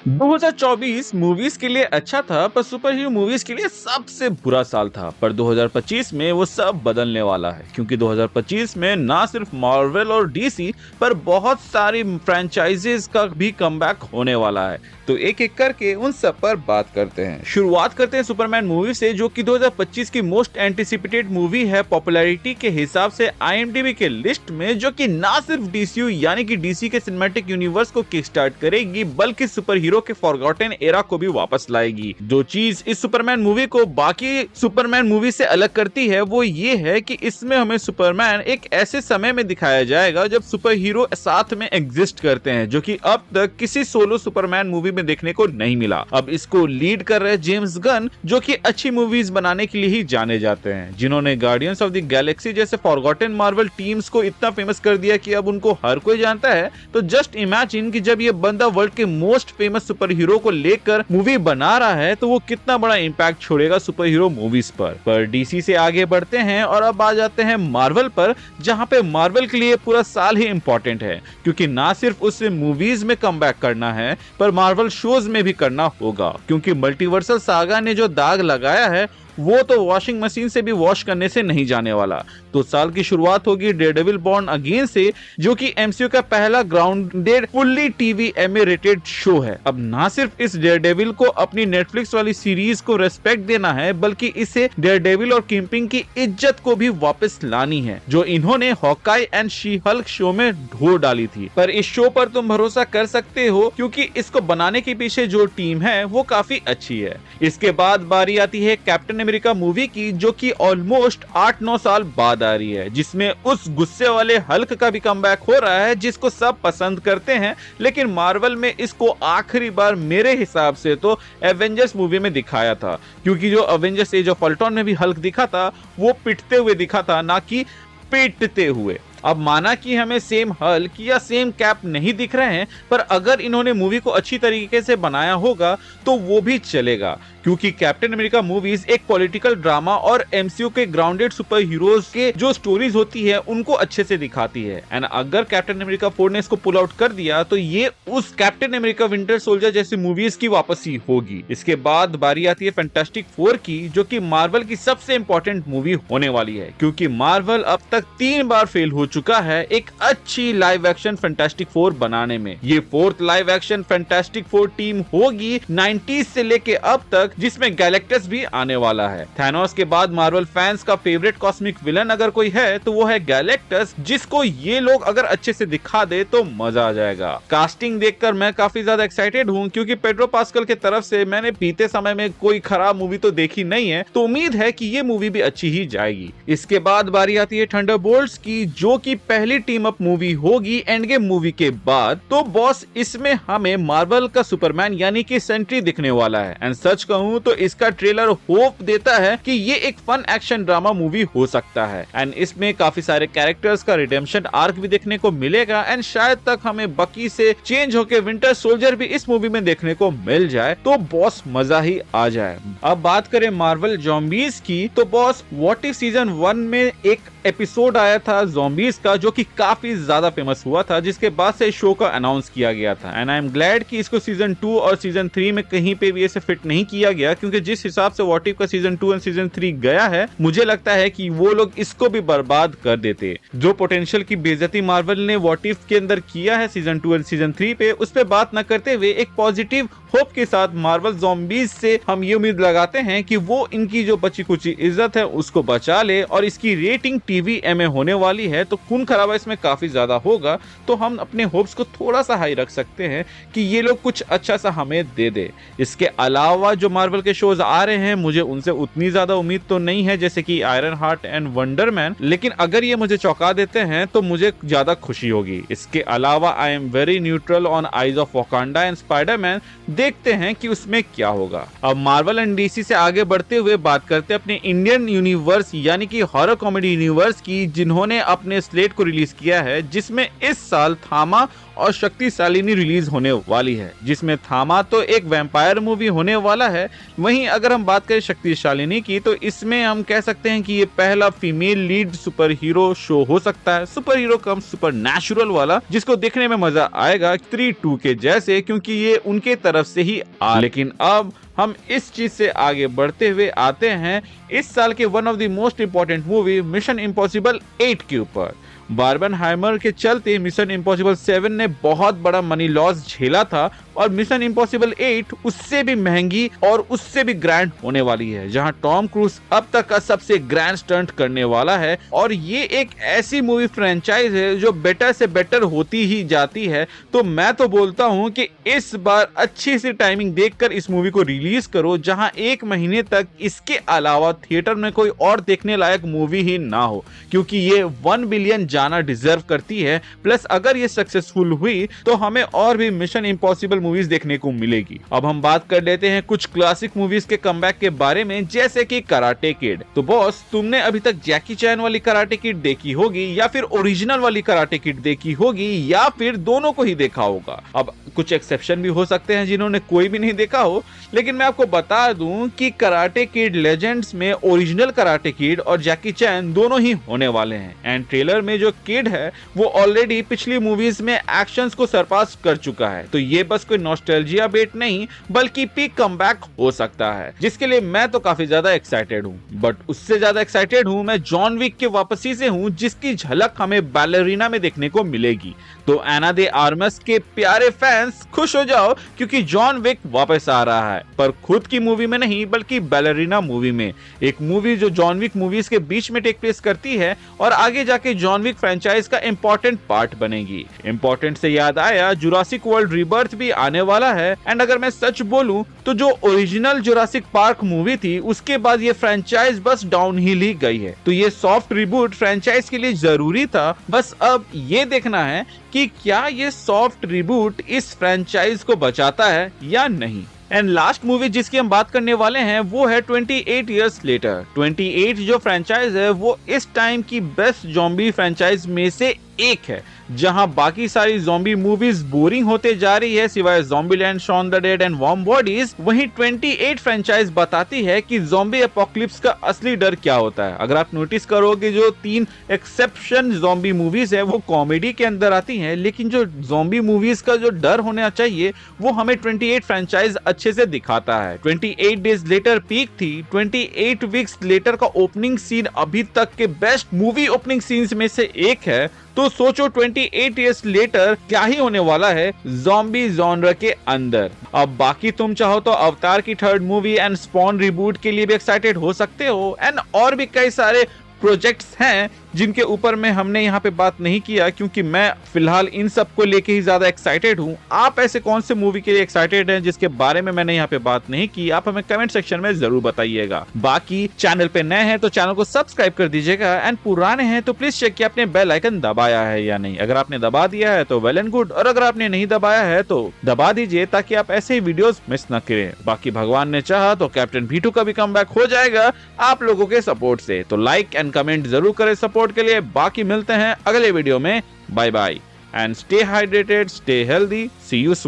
2024 movies के लिए अच्छा था, पर सुपर हीरो मूवीज के लिए सबसे बुरा साल था। पर 2025 में वो सब बदलने वाला है, क्योंकि 2025 में ना सिर्फ मार्वल और डीसी पर बहुत सारी फ्रेंचाइजीज का भी कमबैक होने वाला है। तो एक एक करके उन सब पर बात करते हैं। शुरुआत करते हैं सुपरमैन मूवी से, जो कि 2025 की मोस्ट एंटिसिपेटेड मूवी है पॉपुलैरिटी के हिसाब से IMDb के लिस्ट में, जो कि ना सिर्फ DCU यानी कि DC के सिनेमैटिक यूनिवर्स को किक स्टार्ट करेगी, बल्कि सुपर हीरो के फॉरगॉटन एरा को भी वापस लाएगी। जो चीज इस सुपरमैन मूवी को बाकी सुपरमैन मूवी से अलग करती है वो ये है कि इसमें हमें सुपरमैन एक ऐसे समय में दिखाया जाएगा जब सुपर हीरो साथ में एग्जिस्ट करते हैं, जो कि अब तक किसी सोलो सुपरमैन मूवी में देखने को नहीं मिला। अब इसको लीड कर रहे जेम्स गन, जो कि अच्छी मूवीज बनाने के लिए ही जाने जाते हैं, जिन्होंने गार्डियंस ऑफ द गैलेक्सी जैसे फॉरगॉटन मार्वल टीम्स को इतना फेमस कर दिया कि अब उनको हर कोई जानता है। तो जस्ट इमेजिन कि जब ये बंदा वर्ल्ड के मोस्ट फेमस सुपर हीरो को लेकर मूवी बना रहा है तो वो कितना बड़ा इंपैक्ट छोड़ेगा सुपर हीरो मूवीज पर डीसी से आगे बढ़ते हैं और अब आ जाते हैं मार्वल पर, जहां पे मार्वल के लिए पूरा साल ही इंपॉर्टेंट है, क्योंकि ना सिर्फ उसे मूवीज में कमबैक करना है पर मार्वल शोज में भी करना होगा, क्योंकि मल्टीवर्सल सागा ने जो दाग लगाया है वो तो वॉशिंग मशीन से भी वॉश करने से नहीं जाने वाला। तो साल की शुरुआत होगी डेयरडेविल बॉर्न अगेन से, जो कि एमसीयू का पहला grounded fully TV MA rated show है। अब ना सिर्फ इस डेयरडेविल को अपनी नेटफ्लिक्स वाली सीरीज को रेस्पेक्ट देना है, बल्कि इसे डेयरडेविल और किंगपिन की इज्जत को भी वापस लानी है, जो इन्होंने Hawkeye and she Hulk show में ढो डाली थी। पर इस शो पर तुम भरोसा कर सकते हो, क्योंकि इसको बनाने के पीछे जो टीम है वो काफी अच्छी है। इसके बाद बारी आती है कैप्टन अमेरिका मूवी की, जो कि ऑलमोस्ट 8-9 साल बाद आ रही है, जिसमें उस गुस्से वाले हल्क का भी कमबैक हो रहा है जिसको सब पसंद करते हैं। लेकिन मार्वल में इसको आखिरी बार मेरे हिसाब से तो एवेंजर्स मूवी में दिखाया था, क्योंकि जो एवेंजर्स एज ऑफ अल्ट्रॉन में भी हल्क दिखा था वो पिटते हुए दिखा था, ना कि पीटते हुए। अब माना कि हमें सेम हल्क या सेम कैप नहीं दिख रहे हैं, पर अगर इन्होंने मूवी को अच्छी तरीके से बनाया होगा तो वो भी चलेगा, क्योंकि कैप्टन अमेरिका मूवीज एक पॉलिटिकल ड्रामा और एमसीयू के ग्राउंडेड सुपर हीरोज के जो स्टोरीज होती है उनको अच्छे से दिखाती है। एंड अगर कैप्टन अमेरिका 4 ने इसको पुल आउट कर दिया तो ये उस कैप्टन अमेरिका विंटर सोल्जर जैसी मूवीज की वापसी होगी। इसके बाद बारी आती है फैंटास्टिक 4 की, जो कि मार्वल की सबसे इंपॉर्टेंट मूवी होने वाली है, क्योंकि मार्वल अब तक 3 बार फेल हो चुका है एक अच्छी लाइव एक्शन फैंटास्टिक 4 बनाने में। ये 4th live action fantastic 4 team होगी 90s से लेके अब तक, जिसमें गैलेक्टस भी आने वाला है। थैनोस के बाद मार्वल फैंस का फेवरेट कॉस्मिक विलन अगर कोई है तो वो है गैलेक्टस, जिसको ये लोग अगर अच्छे से दिखा दे तो मजा आ जाएगा। कास्टिंग देखकर मैं काफी ज्यादा एक्साइटेड हूँ, क्योंकि पेड्रो पास्कल के तरफ से मैंने बीते समय में कोई खराब मूवी तो देखी नहीं है, तो उम्मीद है कि ये मूवी भी अच्छी ही जाएगी। इसके बाद बारी आती है थंडरबोल्ट्स की, जो कि पहली टीम अप मूवी होगी एंड गेम मूवी के बाद। तो बॉस, इसमें हमें मार्वल का सुपरमैन यानी कि सेंट्री दिखने वाला है। एंड सच कहूं तो इसका ट्रेलर होप देता है कि ये एक फन एक्शन ड्रामा मूवी हो सकता है। एंड इसमें काफी सारे कैरेक्टर्स का रिडेम्पशन आर्क भी देखने को मिलेगा, एंड शायद तक हमें बकी से चेंज होकर विंटर सोल्जर भी इस मूवी में देखने को मिल जाए, तो बॉस मजा ही आ जाए। अब बात करें मार्वल ज़ॉम्बीज की, तो बॉस व्हाट इफ सीजन 1 में एक एपिसोड आया था ज़ॉम्बीज का, जो कि काफी ज्यादा फेमस हुआ था, जिसके बाद से शो का अनाउंस किया गया था। एंड आई एम ग्लैड कि इसको सीजन 2 और सीजन 3 में कहीं पे भी ऐसे फिट नहीं किया गया, क्योंकि जिस हिसाब से व्हाट इफ का सीजन 2 और सीजन 3 गया है, मुझे लगता है कि वो लोग इसको भी बर्बाद कर देते। जो पोटेंशियल की बेइज्जती मार्वल ने व्हाट इफ के अंदर किया है सीजन 2 और सीजन 3 पे, उस पे बात न करते हुए एक पॉजिटिव होप के साथ मार्वल ज़ॉम्बीज से हम ये उम्मीद लगाते हैं कि वो इनकी जो बची कुची इज्जत है उसको बचा ले, और इसकी रेटिंग टीवी एमए होने वाली है, तो खून खराबा इसमें काफी ज्यादा होगा, तो हम अपने होप्स को थोड़ा सा हाई रख सकते हैं कि ये लोग कुछ अच्छा सा हमें दे दे। इसके अलावा जो मार्वल के शोज आ रहे हैं, मुझे उनसे उतनी ज्यादा उम्मीद तो नहीं है, जैसे कि आयरन हार्ट एंड वंडरमैन, लेकिन अगर ये मुझे चौंका देते हैं तो मुझे ज्यादा खुशी होगी। इसके अलावा I am very neutral on eyes of Wakanda and Spiderman, देखते हैं कि उसमें क्या होगा। अब मार्वल एंड डीसी से आगे बढ़ते हुए बात करते हैं अपने इंडियन यूनिवर्स यानी कि हॉरर कॉमेडी यूनिवर्स यूनिवर्स की, जिन्होंने अपने स्लेट को रिलीज किया है, जिसमें इस साल थामा और शक्तिशालिनी रिलीज होने वाली है। जिसमें थामा तो एक वैम्पायर मूवी होने वाला है, वहीं अगर हम बात करें शक्तिशालिनी की तो इसमें हम कह सकते हैं कि ये पहला female lead super hero show हो सकता है, सुपर हीरो कम सुपर नेचुरल वाला, जिसको देखने में मजा आएगा 3-2 के जैसे, क्योंकि ये उनके तरफ से ही लेकिन अब हम इस चीज से आगे बढ़ते हुए आते हैं इस साल के one of the most important movie mission impossible 8 के ऊपर। बार्बेनहाइमर के चलते मिशन इम्पॉसिबल 7 ने बहुत बड़ा मनी लॉस झेला था और मिशन इम्पॉसिबल 8 उससे भी महंगी और उससे भी ग्रैंड होने वाली है, जहां टॉम क्रूज अब तक का सबसे ग्रैंड स्टंट करने वाला है। और ये एक ऐसी मूवी फ्रेंचाइज है जो बेटर से बेटर होती ही जाती है। तो मैं तो बोलता हूं कि इस बार अच्छी सी टाइमिंग देखकर इस मूवी को रिलीज करो, जहां 1 महीने तक इसके अलावा थिएटर में कोई और देखने लायक मूवी ही ना हो, क्योंकि ये 1 बिलियन जाना डिजर्व करती है। प्लस अगर ये सक्सेसफुल हुई तो हमें और भी मिशन इम्पॉसिबल मूवीज देखने को मिलेगी। अब हम बात कर लेते हैं कुछ क्लासिक मूवीज के कमबैक के बारे में, जैसे कि कराटे किड। तो बॉस, तुमने अभी तक जैकी चैन वाली कराटे किड देखी होगी, या फिर ओरिजिनल वाली कराटे किड देखी होगी, या फिर दोनों को ही देखा होगा। अब कुछ एक्सेप्शन भी हो सकते हैं जिन्होंने कोई भी नहीं देखा हो, लेकिन मैं आपको बता दूं कि कराटे किड लेजेंड्स में ओरिजिनल कराटे किड और जैकी चैन दोनों ही होने वाले हैं। एंड ट्रेलर में जो किड है वो ऑलरेडी पिछली मूवीज में एक्शंस को सरपास कर चुका है। तो ये बस कोई नॉस्टैल्जिया बेट नहीं बल्कि पीक कमबैक हो सकता है, जिसके लिए मैं तो काफी ज्यादा एक्साइटेड हूँ। बट उससे ज्यादा एक्साइटेड हूँ मैं जॉन विक के वापसी से हूँ, जिसकी झलक हमें बैलरीना में देखने को मिलेगी। तो एना दे आर्मस के प्यारे फैंस खुश हो जाओ, क्योंकि जॉन विक वापस आ रहा है, पर खुद की मूवी में नहीं बल्कि बैलरीना मूवी में। एक मूवी जो जॉन विक मूवीज के बीच में टेक प्लेस करती है और आगे जाके जॉन विक फ्रेंचाइज का इंपॉर्टेंट पार्ट बनेगी। इंपॉर्टेंट से याद आया, जुरासिक वर्ल्ड रीबर्थ भी आने वाला है। एंड अगर मैं सच बोलूं तो जो ओरिजिनल जुरासिक पार्क मूवी थी उसके बाद ये फ्रेंचाइज बस डाउनहिल ही गई है। तो ये सॉफ्ट रिबूट फ्रेंचाइज के लिए जरूरी था। बस अब ये देखना है कि क्या ये सॉफ्ट रिबूट इस फ्रेंचाइज को बचाता है या नहीं। एंड लास्ट मूवी जिसकी हम बात करने वाले हैं वो है 28 इयर्स लेटर। 28 जो फ्रेंचाइज है वो इस टाइम की बेस्ट ज़ॉम्बी फ्रेंचाइज में से एक है, जहां बाकी सारी ज़ॉम्बी मूवीज बोरिंग होते जा रही है सिवाय Zombieland, Shaun the dead and warm bodies. वहीं 28 फ्रेंचाइज बताती है कि ज़ॉम्बी एपोकलिप्स का असली डर क्या होता है। अगर आप नोटिस करोगे जो 3 एक्सेप्शन ज़ॉम्बी मूवीज है वो कॉमेडी के अंदर आती हैं, लेकिन जो ज़ॉम्बी मूवीज का जो डर होना चाहिए वो हमें 28 फ्रेंचाइज अच्छे से दिखाता है। 28 डेज लेटर पीक थी। 28 वीक्स लेटर का ओपनिंग सीन अभी तक के बेस्ट मूवी ओपनिंग सीन्स में से एक है। तो सोचो 28 इयर्स लेटर क्या ही होने वाला है ज़ॉम्बी जॉनर के अंदर। अब बाकी तुम चाहो तो अवतार की 3rd movie and spawn reboot के लिए भी एक्साइटेड हो सकते हो। एंड और भी कई सारे प्रोजेक्ट्स हैं जिनके ऊपर में हमने यहाँ पे बात नहीं किया, क्योंकि मैं फिलहाल इन सब को लेके ही ज्यादा एक्साइटेड हूँ। आप ऐसे कौन से मूवी के लिए एक्साइटेड हैं जिसके बारे में मैंने यहाँ पे बात नहीं की, आप हमें कमेंट सेक्शन में जरूर बताइएगा। बाकी चैनल पे नए हैं तो चैनल को सब्सक्राइब कर दीजिएगा, एंड पुराने हैं तो प्लीज चेक कि आपने बेल आइकन दबाया है या नहीं। अगर आपने दबा दिया है तो वेल एंड गुड, और अगर आपने नहीं दबाया है तो दबा दीजिए ताकि आप ऐसे ही वीडियोस मिस न करें। बाकी भगवान ने चाहा तो कैप्टन V2 का भी कमबैक हो जाएगा आप लोगों के सपोर्ट से। तो लाइक एंड कमेंट जरूर करें सपोर्ट के लिए। बाकी मिलते हैं अगले वीडियो में। Bye bye and stay hydrated, stay healthy, see you soon.